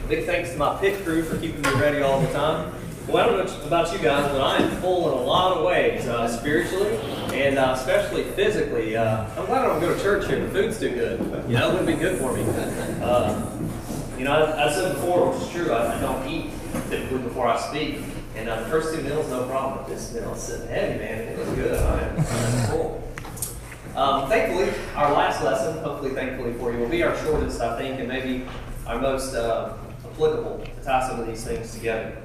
Big thanks to my pit crew for keeping me ready all the time. Well, I don't know about you guys, but I am full in a lot of ways, spiritually and especially physically. I'm glad I don't go to church here. The food's too good. You know, it wouldn't be good for me. I said before, which is true, I don't eat typically before I speak. And the first 2 meals, no problem. But this meal is sitting heavy, man. It was good. I'm full. Thankfully, our last lesson, hopefully thankfully for you, will be our shortest, I think, and maybe our most applicable to tie some of these things together.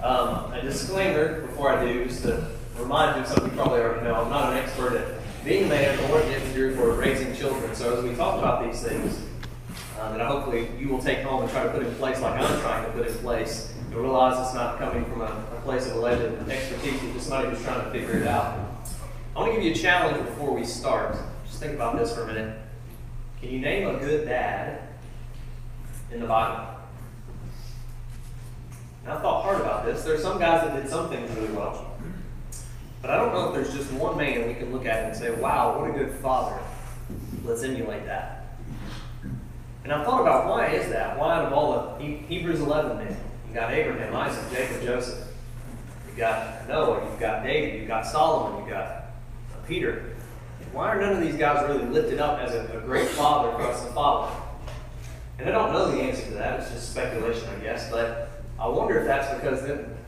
A disclaimer before I do, just to remind you of something you probably already know. I'm not an expert at being a man or an engineer for raising children. So as we talk about these things, that hopefully you will take home and try to put in place like I'm trying to put in place, and realize it's not coming from a place of alleged expertise, it's just somebody who's trying to figure it out. I want to give you a challenge before we start. Just think about this for a minute. Can you name a good dad in the Bible? Now, I've thought hard about this. There are some guys that did some things really well. But I don't know if there's just one man we can look at and say, wow, what a good father. Let's emulate that. And I've thought about why is that? Why out of all the Hebrews 11 men? You got Abraham, Isaac, Jacob, Joseph. You've got Noah, you've got David, you've got Solomon, you've got Peter. Why are none of these guys really lifted up as a great father for us to follow? And I don't know the answer to that. It's just speculation, I guess. But I wonder if that's because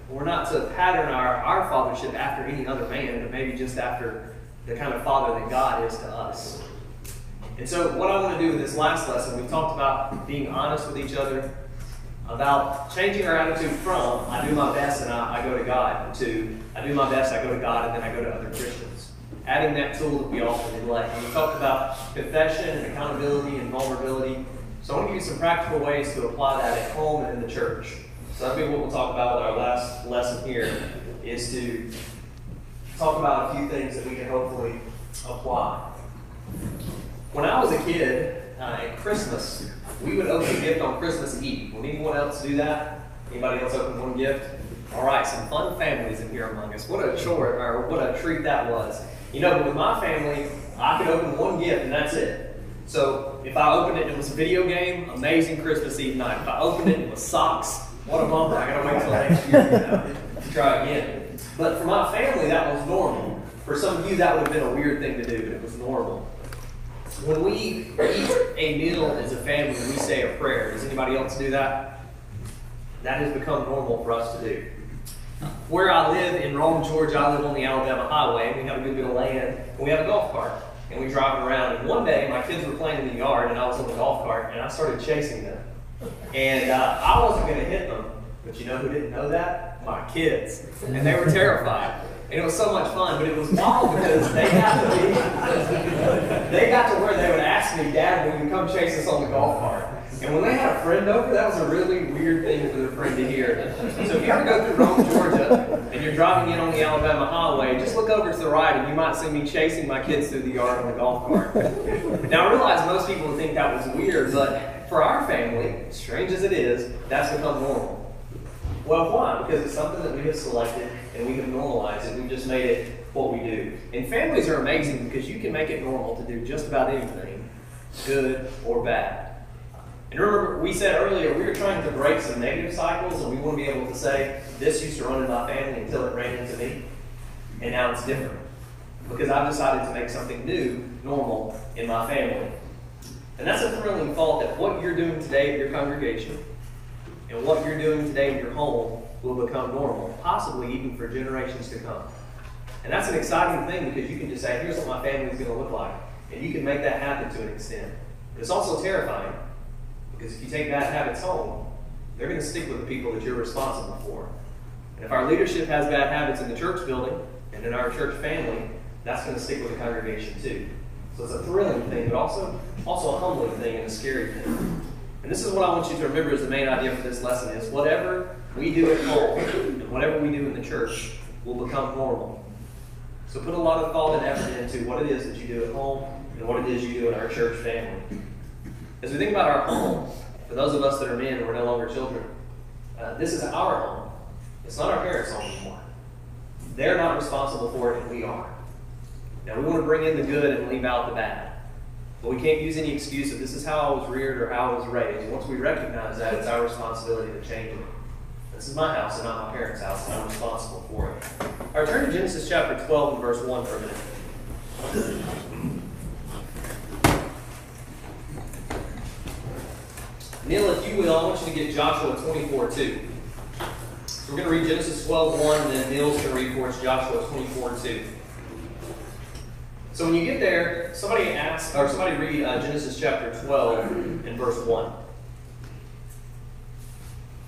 we're not to pattern our fathership after any other man, but maybe just after the kind of father that God is to us. And so what I want to do in this last lesson, we talked about being honest with each other, about changing our attitude from I do my best and I go to God, to I do my best, I go to God, and then I go to other Christians. Adding that tool that we often neglect. And we talked about confession and accountability and vulnerability. So I want to give you some practical ways to apply that at home and in the church. So that'll be what we'll talk about with our last lesson here, is to talk about a few things that we can hopefully apply. When I was a kid, at Christmas, we would open a gift on Christmas Eve. Would anyone else do that? Anybody else open one gift? All right, some fun families in here among us. What a chore, or what a treat that was. You know, but with my family, I could open one gift and that's it. So if I opened it, it was a video game, amazing Christmas Eve night. If I opened it, it was socks. What a bummer. I gotta wait till next year to try again. But for my family, that was normal. For some of you, that would have been a weird thing to do, but it was normal. When we eat a meal as a family, we say a prayer. Does anybody else do that? That has become normal for us to do. Where I live in Rome, Georgia, I live on the Alabama Highway, and we have a good bit of land, and we have a golf cart, and we drive around. And one day, my kids were playing in the yard, and I was on the golf cart, and I started chasing them. And I wasn't going to hit them, but you know who didn't know that? My kids. And they were terrified. And it was so much fun, but it was wild because they got to where they would ask me, Dad, will you come chase us on the golf cart? And when they had a friend over, that was a really weird thing for their friend to hear. So if you ever go through Rome, Georgia, and you're driving in on the Alabama Highway, just look over to the right and you might see me chasing my kids through the yard on the golf cart. Now I realize most people would think that was weird, but for our family, strange as it is, that's become normal. Well, why? Because it's something that we have selected and we have normalized it. We've just made it what we do. And families are amazing because you can make it normal to do just about anything, good or bad. And remember, we said earlier, we were trying to break some negative cycles, and we want to be able to say, this used to run in my family until it ran into me, and now it's different. Because I've decided to make something new normal in my family. And that's a thrilling thought that what you're doing today at your congregation and what you're doing today in your home will become normal, possibly even for generations to come. And that's an exciting thing because you can just say, here's what my family is going to look like. And you can make that happen to an extent. But it's also terrifying because if you take bad habits home, they're going to stick with the people that you're responsible for. And if our leadership has bad habits in the church building and in our church family, that's going to stick with the congregation too. So it's a thrilling thing, but also a humbling thing and a scary thing. And this is what I want you to remember as the main idea for this lesson is whatever we do at home and whatever we do in the church will become normal. So put a lot of thought and effort into what it is that you do at home and what it is you do in our church family. As we think about our home, for those of us that are men and we're no longer children, this is our home. It's not our parents' home anymore. They're not responsible for it and we are. Now we want to bring in the good and leave out the bad. But we can't use any excuse of this is how I was reared or how I was raised. Once we recognize that, it's our responsibility to change it. This is my house and not my parents' house, and I'm responsible for it. All right, turn to Genesis chapter 12 and verse 1 for a minute. Neil, if you will, I want you to get Joshua 24:2. So we're going to read Genesis 12:1, and then Neil's going to read for us Joshua 24:2. So when you get there, somebody read Genesis chapter 12 and verse 1.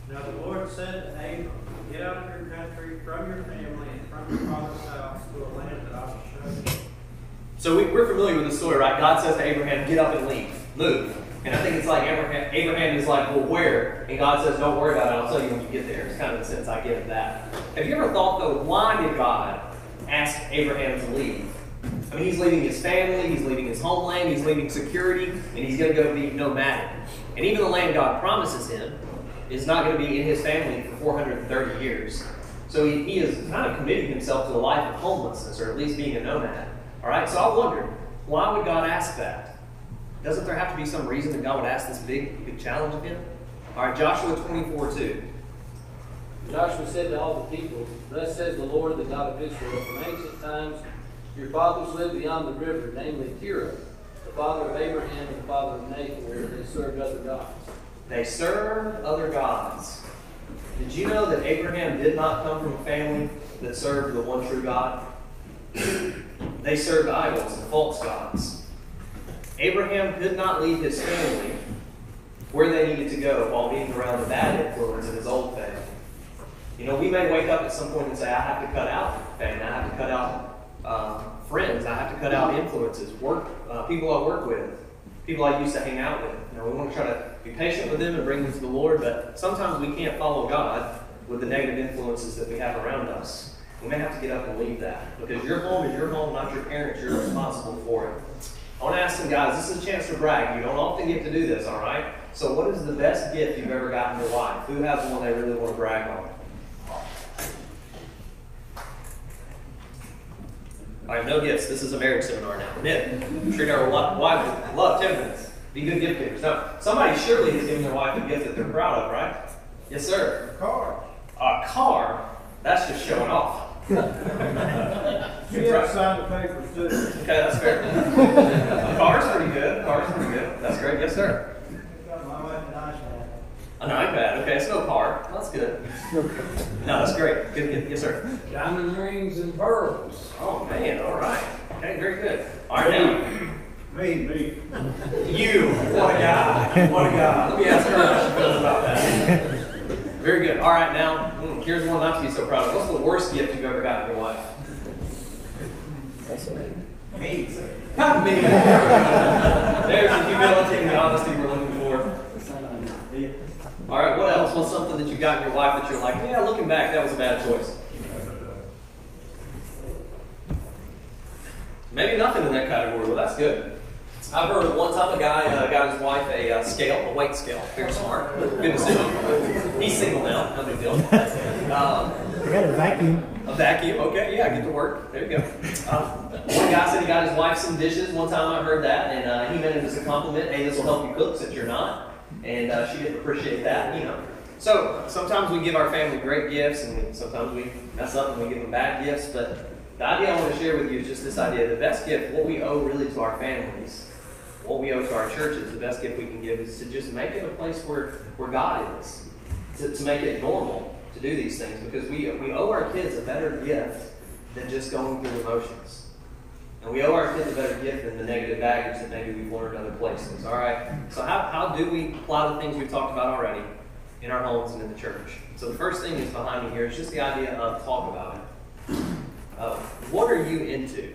Now the Lord said to Abram, get out of your country, from your family, and from your father's house to a land that I will show you. So we're familiar with the story, right? God says to Abraham, get up and leave. Move. And I think it's like Abraham is like, well, where? And God says, don't worry about it. I'll tell you when you get there. It's kind of the sense I get of that. Have you ever thought, though, why did God ask Abraham to leave? I mean, he's leaving his family, he's leaving his homeland, he's leaving security, and he's going to go be nomadic. And even the land God promises him is not going to be in his family for 430 years. So he is kind of committing himself to a life of homelessness, or at least being a nomad. All right, so I wondered, why would God ask that? Doesn't there have to be some reason that God would ask this big challenge of him? All right, Joshua 24:2. Joshua said to all the people, thus says the Lord, the God of Israel, from ancient times your fathers lived beyond the river, namely Terah, the father of Abraham and the father of Nahor, where they served other gods. They served other gods. Did you know that Abraham did not come from a family that served the one true God? They served idols and false gods. Abraham could not leave his family where they needed to go while being around the bad influence of his old family. You know, we may wake up at some point and say, I have to cut out family, I have to cut out friends, I have to cut out influences, people I work with, people I used to hang out with. You know, we want to try to be patient with them and bring them to the Lord, but sometimes we can't follow God with the negative influences that we have around us. We may have to get up and leave that, because your home is your home, not your parents. You're responsible for it. I want to ask some guys, this is a chance to brag. You don't often get to do this, all right? So what is the best gift you've ever gotten your wife? Who has one they really want to brag on? All right, no gifts. This is a marriage seminar now. Nick, treat our wife with love, 10 minutes. Be good gift givers. Now, somebody surely has given their wife a gift that they're proud of, right? Yes, sir. A car. A car? That's just showing off. She had to sign the papers too. Okay, that's fair. Car's pretty good. Car's pretty good. That's great. Yes, sir. My wife an iPad. An iPad. Okay, it's no car. That's good. No, that's great. Good. Yes, sir. Diamond rings and pearls. Oh, man. All right. Okay, very good. All right, now. Me. You. What a guy. What a guy. Let me ask her how she feels about that. Very good. All right, now, here's one not to be so proud of. What's the worst gift you've ever gotten your wife? That's amazing. Me. Not me. There's the humility and the honesty we're looking for. All right, what else? What's something that you got in your wife that you're like, yeah, looking back, that was a bad choice? Maybe nothing in that category. Well, that's good. I've heard of one time a guy got his wife a weight scale. Very smart. Good decision. He's single now. No big deal. I got a vacuum. A vacuum. Okay, yeah, get to work. There you go. One guy said he got his wife some dishes. One time I heard that, and he meant it as a compliment. Hey, this will help you cook since you're not. And she didn't appreciate that, you know. So sometimes we give our family great gifts, and sometimes we mess up and we give them bad gifts. But the idea I want to share with you is just this idea. The best gift, what we owe really to our families, what we owe to our churches, the best gift we can give is to just make it a place where God is. To make it normal to do these things, because we owe our kids a better gift than just going through the motions. And we owe our kids a better gift than the negative baggage that maybe we've learned other places. All right? So how do we apply the things we've talked about already in our homes and in the church? So the first thing that's behind me here is just the idea of talk about it. What are you into?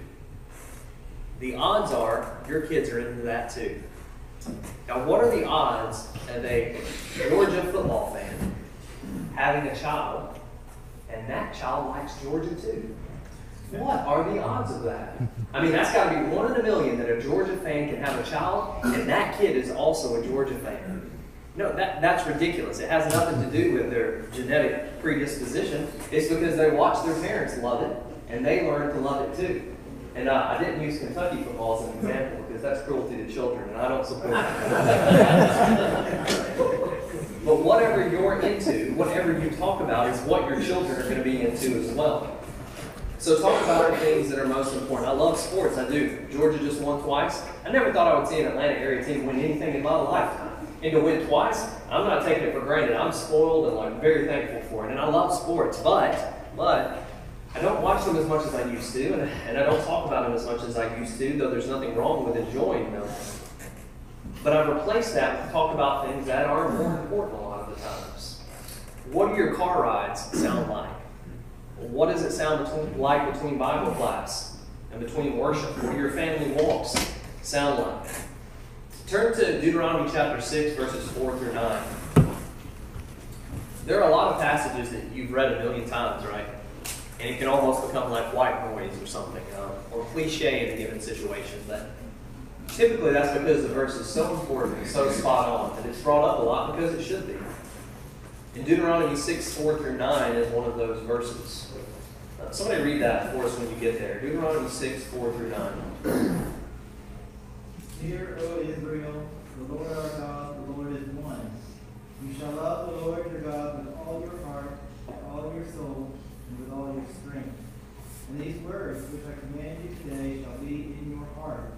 The odds are your kids are into that too. Now, what are the odds of a Georgia football fan having a child and that child likes Georgia too? What are the odds of that? I mean, that's got to be 1 in a million that a Georgia fan can have a child and that kid is also a Georgia fan. No, that's ridiculous. It has nothing to do with their genetic predisposition. It's because they watch their parents love it and they learn to love it too. And I didn't use Kentucky football as an example because because that's cruelty to children, and I don't support that. But whatever you're into, whatever you talk about, is what your children are going to be into as well. So talk about the things that are most important. I love sports, I do. Georgia just won twice. I never thought I would see an Atlanta area team win anything in my lifetime. And to win twice, I'm not taking it for granted. I'm spoiled and very thankful for it. And I love sports, but I don't watch them as much as I used to, and I don't talk about them as much as I used to, though there's nothing wrong with enjoying them. But I've replaced that with talk about things that are more important a lot of the times. What do your car rides sound like? What does it sound like between Bible class and between worship? What do your family walks sound like? Turn to Deuteronomy chapter 6, verses 4 through 9. There are a lot of passages that you've read a million times, right? And it can almost become like white noise or something, or cliche in a given situation. But typically that's because the verse is so important and so spot on that it's brought up a lot because it should be. In Deuteronomy 6, 4 through 9 is one of those verses. Somebody read that for us when you get there. Deuteronomy 6, 4 through 9. Hear, O Israel, the Lord our God, the Lord is one. You shall love the Lord your God with all your heart, with all your soul, and with all your strength. And these words which I command you today shall be in your heart.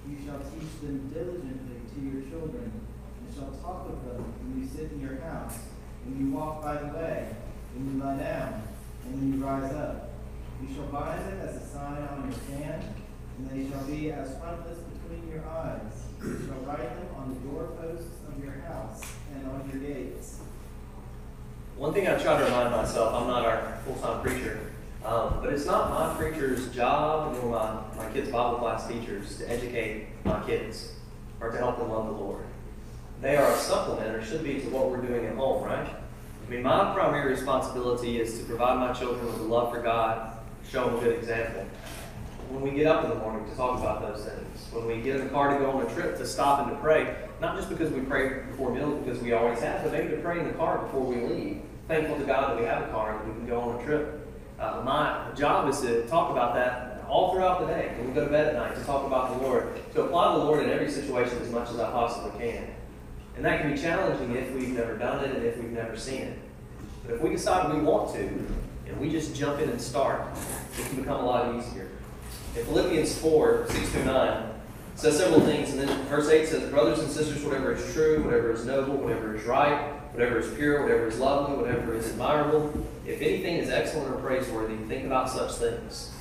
You shall teach them diligently to your children, and shall talk of them when you sit in your house, when you walk by the way, when you lie down, and when you rise up. You shall bind them as a sign on your hand, and they shall be as frontlets between your eyes. You shall write them on the doorposts of your house and on your gates. One thing I try to remind myself, I'm not our full-time preacher, but it's not my preacher's job nor my kids' Bible class teachers to educate my kids or to help them love the Lord. They are a supplement, or should be, to what we're doing at home, right? I mean, my primary responsibility is to provide my children with a love for God, show them a good example. When we get up in the morning to talk about those things, when we get in the car to go on a trip, to stop and to pray, not just because we pray before meals, because we always have, but maybe to pray in the car before we leave. Thankful to God that we have a car and we can go on a trip. My job is to talk about that all throughout the day, when we go to bed at night, to talk about the Lord, to apply the Lord in every situation as much as I possibly can. And that can be challenging if we've never done it and if we've never seen it. But if we decide we want to, and we just jump in and start, it can become a lot easier. In Philippians 4, 6 through 9, it says several things, and then verse 8 says, brothers and sisters, whatever is true, whatever is noble, whatever is right, whatever is pure, whatever is lovely, whatever is admirable, if anything is excellent or praiseworthy, think about such things.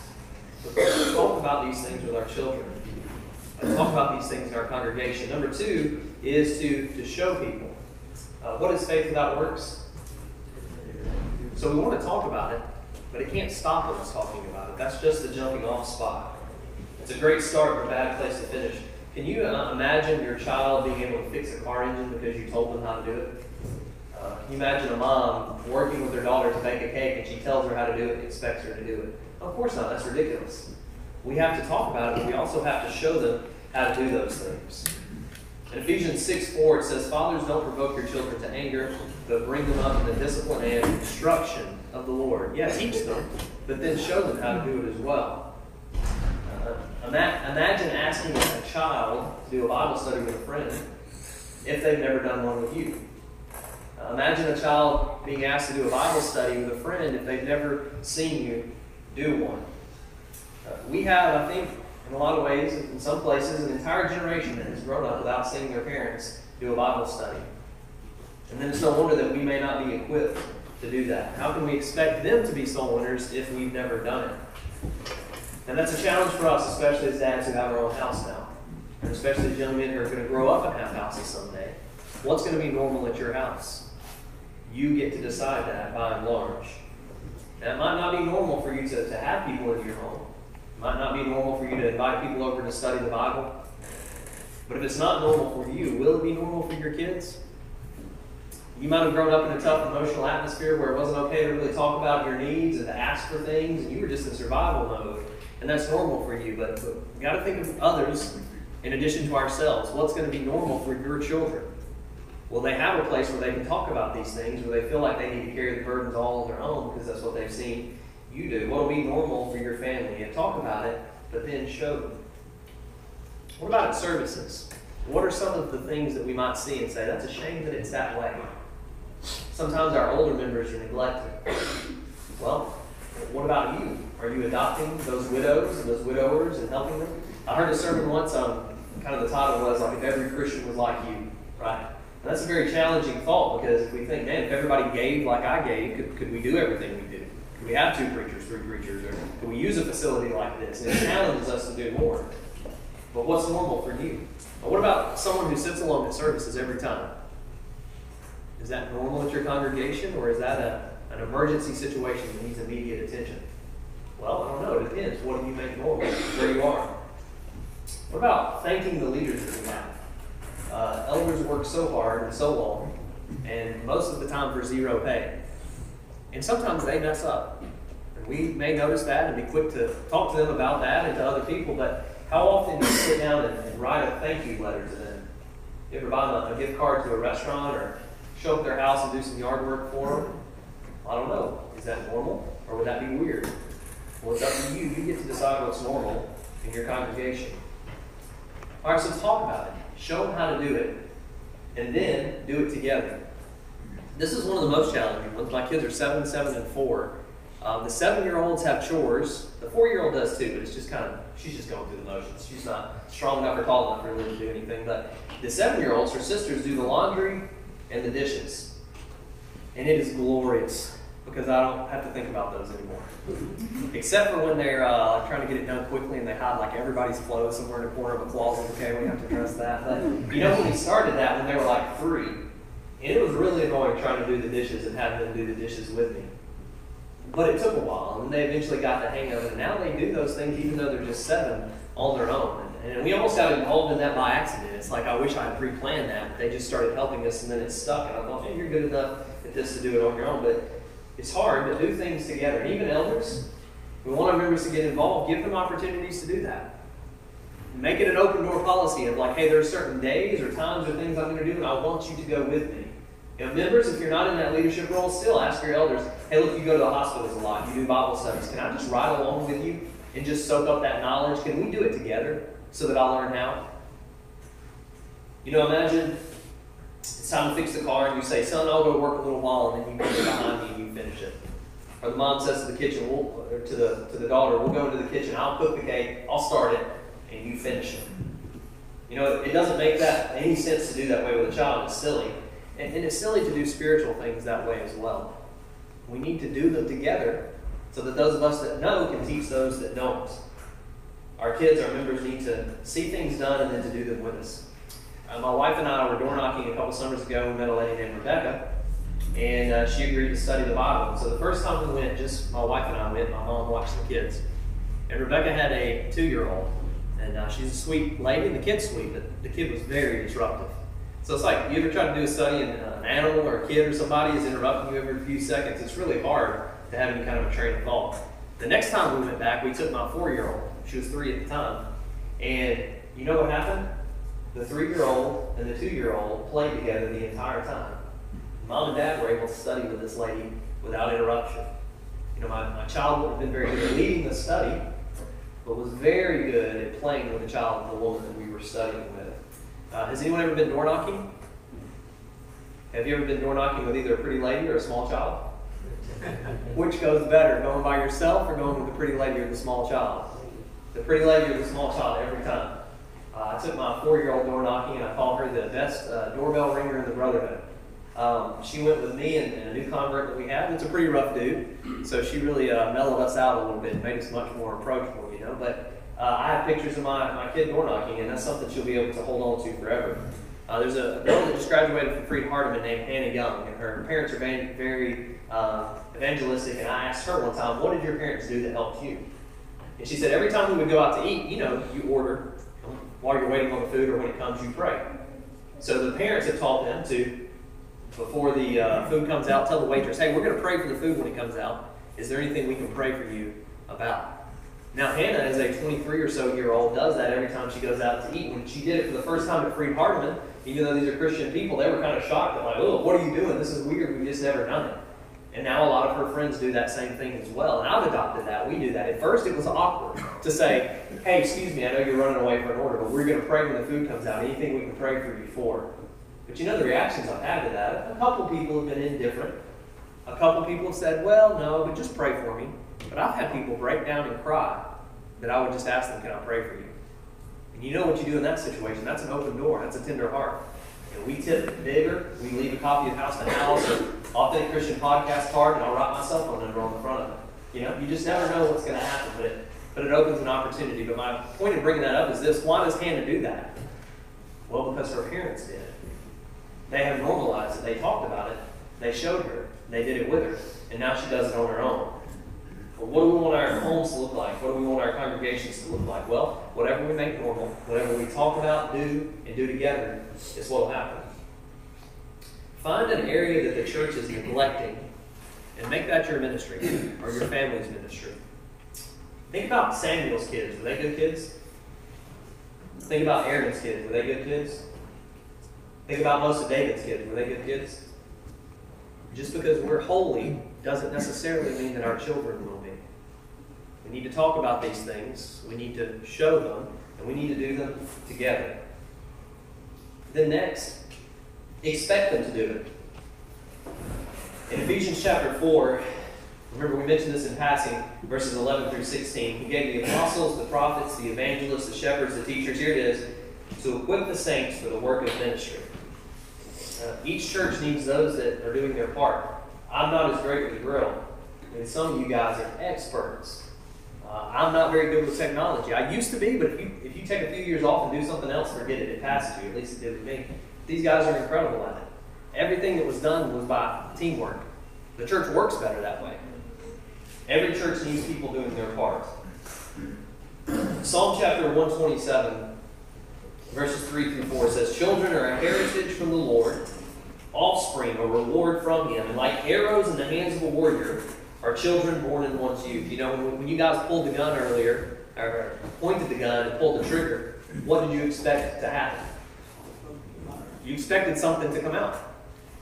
So first, we talk about these things with our children. Talk about these things in our congregation. Number 2 is to show people. What is faith without works? So we want to talk about it, but it can't stop us talking about it. That's just the jumping off spot. It's a great start, but a bad place to finish. Can you imagine your child being able to fix a car engine because you told them how to do it? Can you imagine a mom working with her daughter to bake a cake and she tells her how to do it and expects her to do it? Of course not. That's ridiculous. We have to talk about it, but we also have to show them how to do those things. In Ephesians 6:4, it says, fathers, don't provoke your children to anger, but bring them up in the discipline and instruction of the Lord. Yeah, teach them, but then show them how to do it as well. Imagine asking a child to do a Bible study with a friend if they've never done one with you. Imagine a child being asked to do a Bible study with a friend if they've never seen you do one. We have, I think, in a lot of ways, in some places, an entire generation that has grown up without seeing their parents do a Bible study. And then it's no wonder that we may not be equipped to do that. How can we expect them to be soul winners if we've never done it? And that's a challenge for us, especially as dads who have our own house now. And especially as young men who are going to grow up and have houses someday. What's going to be normal at your house? You get to decide that by and large. Now, it might not be normal for you to have people in your home. It might not be normal for you to invite people over to study the Bible. But if it's not normal for you, will it be normal for your kids? You might have grown up in a tough emotional atmosphere where it wasn't okay to really talk about your needs and to ask for things, and you were just in survival mode. And that's normal for you, but we've got to think of others in addition to ourselves. What's going to be normal for your children? Will they have a place where they can talk about these things, where they feel like they need to carry the burdens all on their own because that's what they've seen you do? What will be normal for your family? And talk about it, but then show them. What about at services? What are some of the things that we might see and say, that's a shame that it's that way? Sometimes our older members are neglected. Well, what about you? Are you adopting those widows and those widowers and helping them? I heard a sermon once on, kind of the title was like, if every Christian was like you, right? And that's a very challenging thought, because if we think, man, if everybody gave like I gave, could we do everything we do? Could we have 2 preachers, 3 preachers, or could we use a facility like this? And it challenges us to do more. But what's normal for you? But what about someone who sits alone at services every time? Is that normal at your congregation, or is that an emergency situation that needs immediate attention? Well, I don't know. It depends. What do you make normal where you are? What about thanking the leaders that we have? Elders work so hard and so long, and most of the time for 0 pay. And sometimes they mess up. And we may notice that and be quick to talk to them about that and to other people, but how often do you sit down and write a thank you letter to them? You ever buy them a gift card to a restaurant, or show up their house and do some yard work for them? I don't know. Is that normal, or would that be weird? Well, it's up to you. You get to decide what's normal in your congregation. All right, so talk about it. Show them how to do it, and then do it together. This is one of the most challenging ones. My kids are 7, 7, and 4. The 7-year-olds have chores. The 4-year-old does too, but it's just kind of, she's just going through the motions. She's not strong enough or tall enough really to do anything. But the 7-year-olds, her sisters, do the laundry and the dishes. And it is glorious, because I don't have to think about those anymore. Except for when they're trying to get it done quickly and they hide like everybody's clothes somewhere in the corner of a closet. Okay, we have to address that. But you know, when we started that when they were like 3, and it was really annoying trying to do the dishes and having them do the dishes with me. But it took a while, and they eventually got the hang of it. And now they do those things even though they're just 7 on their own. And we almost got involved in that by accident. It's like, I wish I had pre-planned that. But they just started helping us, and then it stuck. And I thought, hey, you're good enough at this to do it on your own. But it's hard to do things together. And even elders, we want our members to get involved. Give them opportunities to do that. Make it an open door policy of like, hey, there are certain days or times or things I'm going to do, and I want you to go with me. You know, members, if you're not in that leadership role, still ask your elders, hey, look, you go to the hospitals a lot, you do Bible studies. Can I just ride along with you and just soak up that knowledge? Can we do it together so that I'll learn how? You know, imagine it's time to fix the car, and you say, son, I'll go work a little while, and then you come behind me and you finish it. Or the mom says to the kitchen, or to the daughter, we'll go into the kitchen, I'll cook the cake, I'll start it, and you finish it. You know, it doesn't make that any sense to do that way with a child. It's silly. And it's silly to do spiritual things that way as well. We need to do them together so that those of us that know can teach those that don't. Our kids, our members, need to see things done and then to do them with us. My wife and I were door knocking a couple summers ago. We met a lady named Rebecca, and she agreed to study the Bible. So the first time we went, just my wife and I went, my mom watched the kids. And Rebecca had a 2-year-old, and she's a sweet lady, and the kid's sweet, but the kid was very disruptive. So it's like, you ever try to do a study and an animal or a kid or somebody is interrupting you every few seconds, it's really hard to have any kind of a train of thought. The next time we went back, we took my 4-year-old. She was 3 at the time. And you know what happened? The 3-year-old and the 2-year-old played together the entire time. Mom and Dad were able to study with this lady without interruption. You know, my child would have been very good at leading the study, but was very good at playing with the child, the woman that we were studying with. Has anyone ever been door knocking? Have you ever been door knocking with either a pretty lady or a small child? Which goes better, going by yourself or going with the pretty lady or the small child? The pretty lady or the small child every time. I took my 4-year-old door knocking, and I call her the best doorbell ringer in the brotherhood. She went with me and a new convert that we had. It's a pretty rough dude, so she really mellowed us out a little bit, made us much more approachable, you know. But I have pictures of my kid door knocking, and that's something she'll be able to hold on to forever. There's a girl that just graduated from Freed-Hardeman named Hannah Young, and her parents are very evangelistic, and I asked her one time, what did your parents do that helped you? And she said, every time we would go out to eat, you know, you order while you're waiting on the food, or when it comes, you pray. So the parents have taught them to, before the food comes out, tell the waitress, hey, we're going to pray for the food when it comes out. Is there anything we can pray for you about? Now, Hannah, as a 23 or so year old, does that every time she goes out to eat. When she did it for the first time at Freed-Hardeman, even though these are Christian people, they were kind of shocked. They're like, oh, what are you doing? This is weird. We've just never done it. And now a lot of her friends do that same thing as well. And I've adopted that. We do that. At first, it was awkward to say, hey, excuse me, I know you're running away for an order, but we're going to pray when the food comes out. Anything we can pray for you for. But you know the reactions I've had to that. A couple people have been indifferent. A couple people have said, well, no, but just pray for me. But I've had people break down and cry that I would just ask them, can I pray for you? And you know what you do in that situation. That's an open door. That's a tender heart. And we tip bigger. We leave a copy of House to House or Authentic Christian Podcast card, and I'll write my cell phone number on the front of it. You know, you just never know what's going to happen, but it opens an opportunity. But my point in bringing that up is this. Why does Hannah do that? Well, because her parents did. They have normalized it. They talked about it. They showed her. They did it with her. And now she does it on her own. Well, what do we want our homes to look like? What do we want our congregations to look like? Well, whatever we make normal, whatever we talk about, do, and do together, is what will happen. Find an area that the church is neglecting and make that your ministry or your family's ministry. Think about Samuel's kids. Were they good kids? Think about Aaron's kids. Were they good kids? Think about most of David's kids. Were they good kids? Just because we're holy doesn't necessarily mean that our children will be. We need to talk about these things. We need to show them, and we need to do them together. Then next, expect them to do it. In Ephesians chapter 4, remember we mentioned this in passing, verses 11 through 16. He gave the apostles, the prophets, the evangelists, the shepherds, the teachers, here it is, to equip the saints for the work of ministry. Each church needs those that are doing their part. I'm not as great with the grill. I mean, some of you guys are experts. I'm not very good with technology. I used to be, but if you take a few years off and do something else, forget it. It passes you. At least it did with me. These guys are incredible at it. Everything that was done was by teamwork. The church works better that way. Every church needs people doing their part. Psalm chapter 127, verses 3 through 4 says, children are a heritage from the Lord, offspring a reward from Him, and like arrows in the hands of a warrior are children born in one's youth. You know, when you guys pulled the gun earlier, or pointed the gun and pulled the trigger, what did you expect to happen? You expected something to come out.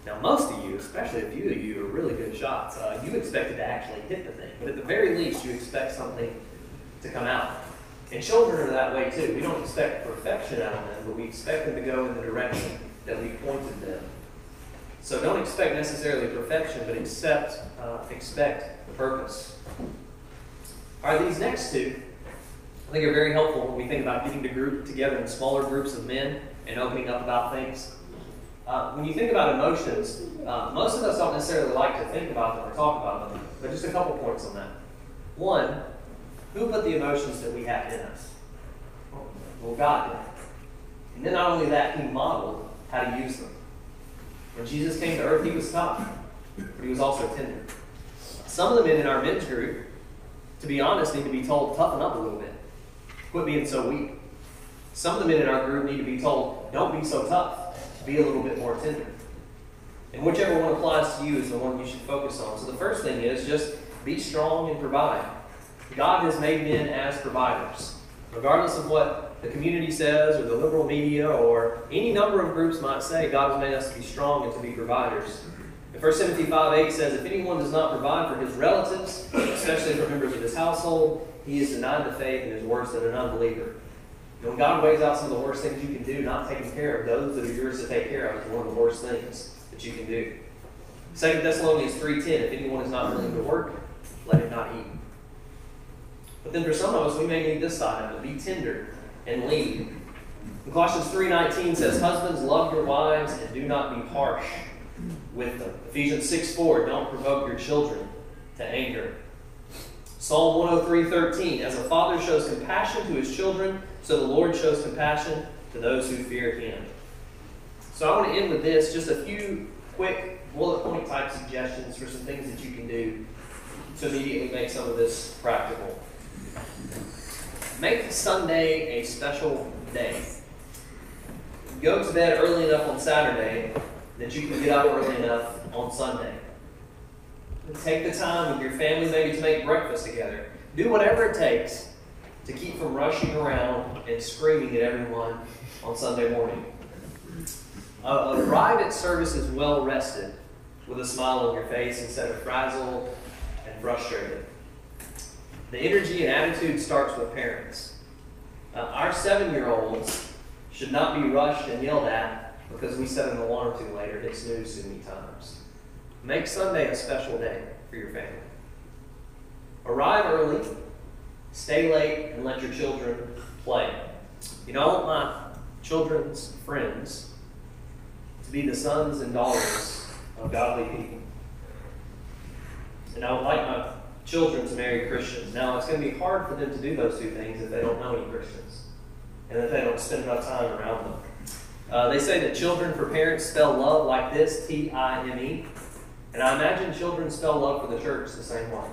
Now, most of you, especially a few of you, are really good shots. You expected to actually hit the thing. But at the very least, you expect something to come out. And children are that way too. We don't expect perfection out of them, but we expect them to go in the direction that we pointed them. So don't expect necessarily perfection, but expect purpose. All right, these next two, I think, are very helpful when we think about getting together in smaller groups of men and opening up about things. When you think about emotions, most of us don't necessarily like to think about them or talk about them, but just a couple points on that. One, who put the emotions that we have in us? Well, God did. And then not only that, He modeled how to use them. When Jesus came to earth, He was tough, but He was also tender. Some of the men in our men's group, to be honest, need to be told, toughen up a little bit. Quit being so weak. Some of the men in our group need to be told, don't be so tough. Be a little bit more tender. And whichever one applies to you is the one you should focus on. So the first thing is just be strong and provide. God has made men as providers. Regardless of what the community says or the liberal media or any number of groups might say, God has made us to be strong and to be providers. In 1 Timothy 5:8 says, if anyone does not provide for his relatives, especially for members of his household, he is denied the faith and is worse than an unbeliever. And when God weighs out some of the worst things you can do, not taking care of those that are yours to take care of is one of the worst things that you can do. 2 Thessalonians 3:10, if anyone is not willing to work, let him not eat. But then for some of us, we may need this side of it. Be tender and lead. And Colossians 3:19 says, husbands, love your wives and do not be harsh with them. Ephesians 6:4, don't provoke your children to anger. Psalm 103:13, as a father shows compassion to his children, so the Lord shows compassion to those who fear Him. So I want to end with this, just a few quick bullet point type suggestions for some things that you can do to immediately make some of this practical. Make Sunday a special day. Go to bed early enough on Saturday that you can get up early enough on Sunday. Take the time with your family maybe to make breakfast together. Do whatever it takes to keep from rushing around and screaming at everyone on Sunday morning. Arrive at services well rested with a smile on your face instead of frazzled and frustrated. The energy and attitude starts with parents. Our 7-year-olds should not be rushed and yelled at because we set an alarm too late or hit snooze too many times. Make Sunday a special day for your family. Arrive early, stay late, and let your children play. You know, I want my children's friends to be the sons and daughters of godly people. And I would like my children to marry Christians. Now, it's going to be hard for them to do those two things if they don't know any Christians and if they don't spend enough time around them. They say that children for parents spell love like this, T-I-M-E. And I imagine children spell love for the church the same way.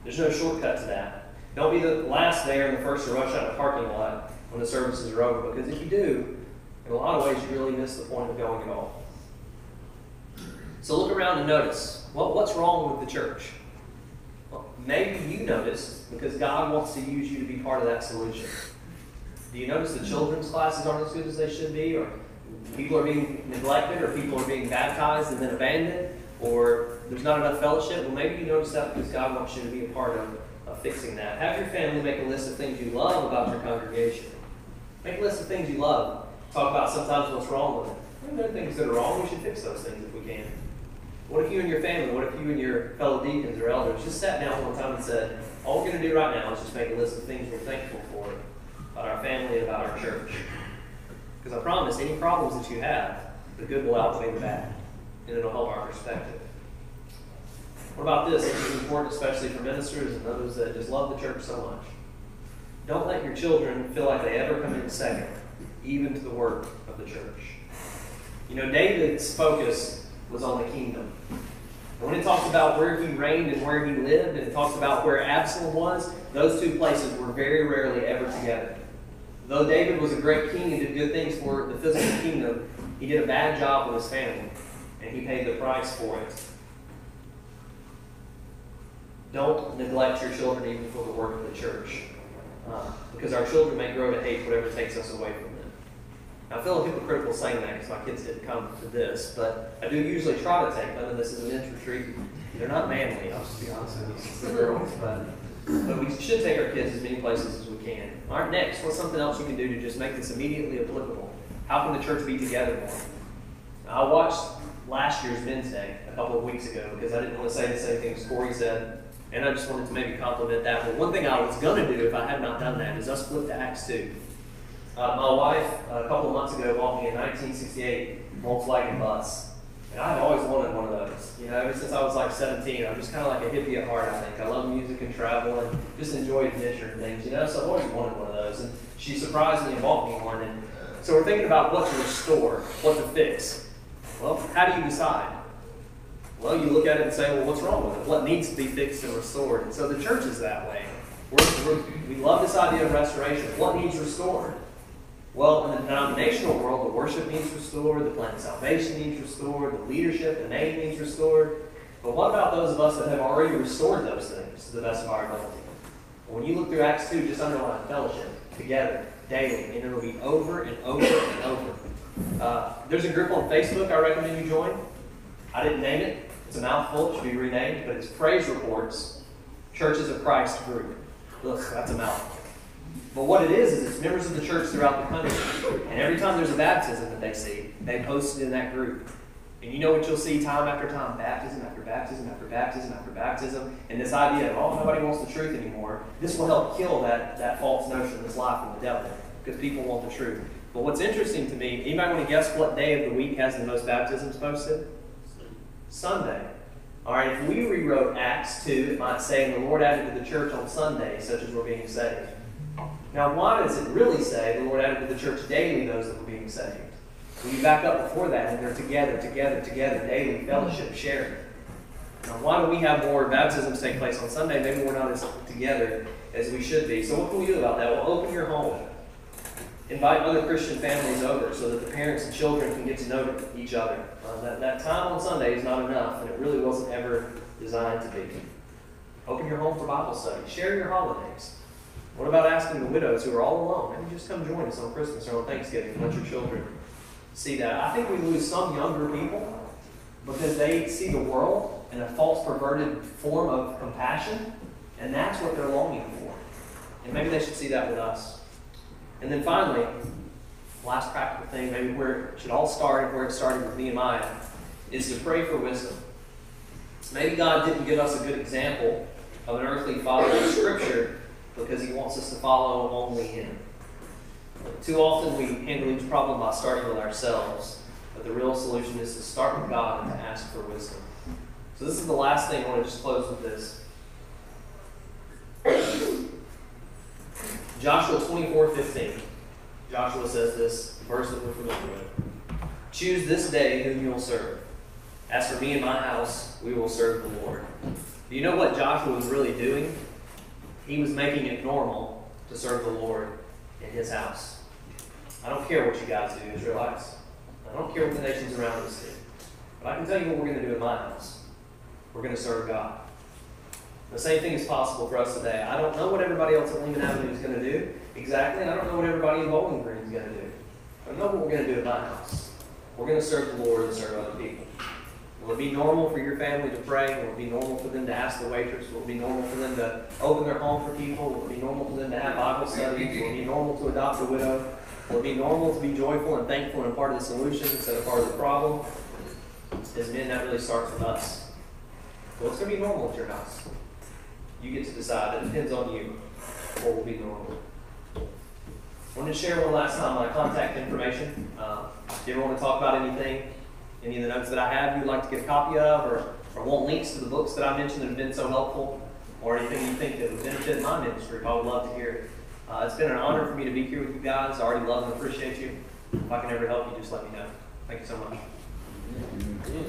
There's no shortcut to that. Don't be the last there and the first to rush out of the parking lot when the services are over, because if you do, in a lot of ways you really miss the point of going at all. So look around and notice, what's wrong with the church? Well, maybe you notice because God wants to use you to be part of that solution. Do you notice the children's classes aren't as good as they should be, or people are being neglected, or people are being baptized and then abandoned, or there's not enough fellowship? Well, maybe you notice that because God wants you to be a part of fixing that. Have your family make a list of things you love about your congregation. Make a list of things you love. Talk about sometimes what's wrong with it. When there are things that are wrong, we should fix those things if we can. What if you and your family, what if you and your fellow deacons or elders just sat down one time and said, all we're going to do right now is just make a list of things we're thankful for about our family and about our church. Because I promise, any problems that you have, the good will outweigh the bad, and it'll help our perspective. What about this? This is important, especially for ministers and those that just love the church so much. Don't let your children feel like they ever come in second, even to the work of the church. You know, David's focus was on the kingdom. And when it talks about where he reigned and where he lived, and it talks about where Absalom was, those two places were very rarely ever together. Though David was a great king and did good things for the physical kingdom, he did a bad job with his family, and he paid the price for it. Don't neglect your children even for the work of the church, because our children may grow to hate whatever takes us away from them. Now, I feel hypocritical saying that because my kids didn't come to this, but I do usually try to take them, and this is a men's retreat. They're not manly, I'll just be honest with you, since they're girls, but we should take our kids as many places as we can. All right, next, what's something else you can do to just make this immediately applicable? How can the church be together more? Now, I watched last year's Men's Day a couple of weeks ago because I didn't want to say the same thing as Corey said. And I just wanted to maybe compliment that. But one thing I was going to do if I had not done that is us flip to Acts 2. My wife, a couple of months ago, bought me a 1968 Volkswagen bus. And I've always wanted one of those. You know, ever since I was like 17, I'm just kind of like a hippie at heart, I think. I love music and travel and just enjoy adventure and things, you know. So I've always wanted one of those. And she surprised me and bought me one. And so we're thinking about what to restore, what to fix. Well, how do you decide? Well, you look at it and say, well, what's wrong with it? What needs to be fixed and restored? And so the church is that way. We love this idea of restoration. What needs restored? Well, in the denominational world, the worship needs restored, the plan of salvation needs restored, the leadership, the name needs restored. But what about those of us that have already restored those things to the best of our ability? Well, when you look through Acts 2, just underline fellowship, together, daily, and it'll be over and over and over. There's a group on Facebook I recommend you join. I didn't name it. It's a mouthful. It should be renamed. But it's Praise Reports, Churches of Christ group. Ugh, that's a mouthful. But what it is it's members of the church throughout the country. And every time there's a baptism that they see, they post it in that group. And you know what you'll see time after time? Baptism after baptism after baptism after baptism. And this idea of, oh, nobody wants the truth anymore. This will help kill that false notion, this lie from the devil. Because people want the truth. But what's interesting to me, anybody want to guess what day of the week has the most baptisms posted? Sunday. All right, if we rewrote Acts 2, it might say, and the Lord added to the church on Sunday, such as were being saved. Now, why does it really say the Lord added to the church daily those that were being saved? When you back up before that, and they're together, daily, fellowship, sharing. Now, why do we have more baptisms take place on Sunday? Maybe we're not as together as we should be. So what can we do about that? Well, open your home. Invite other Christian families over so that the parents and children can get to know each other. That time on Sunday is not enough, and it really wasn't ever designed to be. Open your home for Bible study. Share your holidays. What about asking the widows who are all alone? Maybe just come join us on Christmas or on Thanksgiving and let your children see that. I think we lose some younger people because they see the world in a false, perverted form of compassion, and that's what they're longing for. And maybe they should see that with us. And then finally, last practical thing, maybe where it should all start and where it started with Nehemiah, is to pray for wisdom. Maybe God didn't give us a good example of an earthly father in Scripture because He wants us to follow only Him. Too often we handle each problem by starting with ourselves, but the real solution is to start with God and to ask for wisdom. So this is the last thing. I want to just close with this. Joshua 24:15. Joshua says this verse that we're familiar with. Choose this day whom you'll serve. As for me and my house, we will serve the Lord. Do you know what Joshua was really doing? He was making it normal to serve the Lord in his house. I don't care what you guys do, Israelites. I don't care what the nations around us do. But I can tell you what we're going to do in my house. We're going to serve God. The same thing is possible for us today. I don't know what everybody else at Lehman Avenue is going to do exactly, and I don't know what everybody in Bowling Green is going to do. I know what we're going to do in my house. We're going to serve the Lord and serve other people. Will it be normal for your family to pray? Will it be normal for them to ask the waitress? Will it be normal for them to open their home for people? Will it be normal for them to have Bible studies? Will it be normal to adopt a widow? Will it be normal to be joyful and thankful and part of the solution instead of part of the problem? As men, that really starts with us. So what's going to be normal at your house? You get to decide. It depends on you what will be normal. I wanted to share one last time my contact information. If you ever want to talk about anything, any of the notes that I have you'd like to get a copy of, or want links to the books that I mentioned that have been so helpful, or anything you think that would benefit my ministry, I would love to hear it. It's been an honor for me to be here with you guys. I already love and appreciate you. If I can ever help you, just let me know. Thank you so much. Yeah.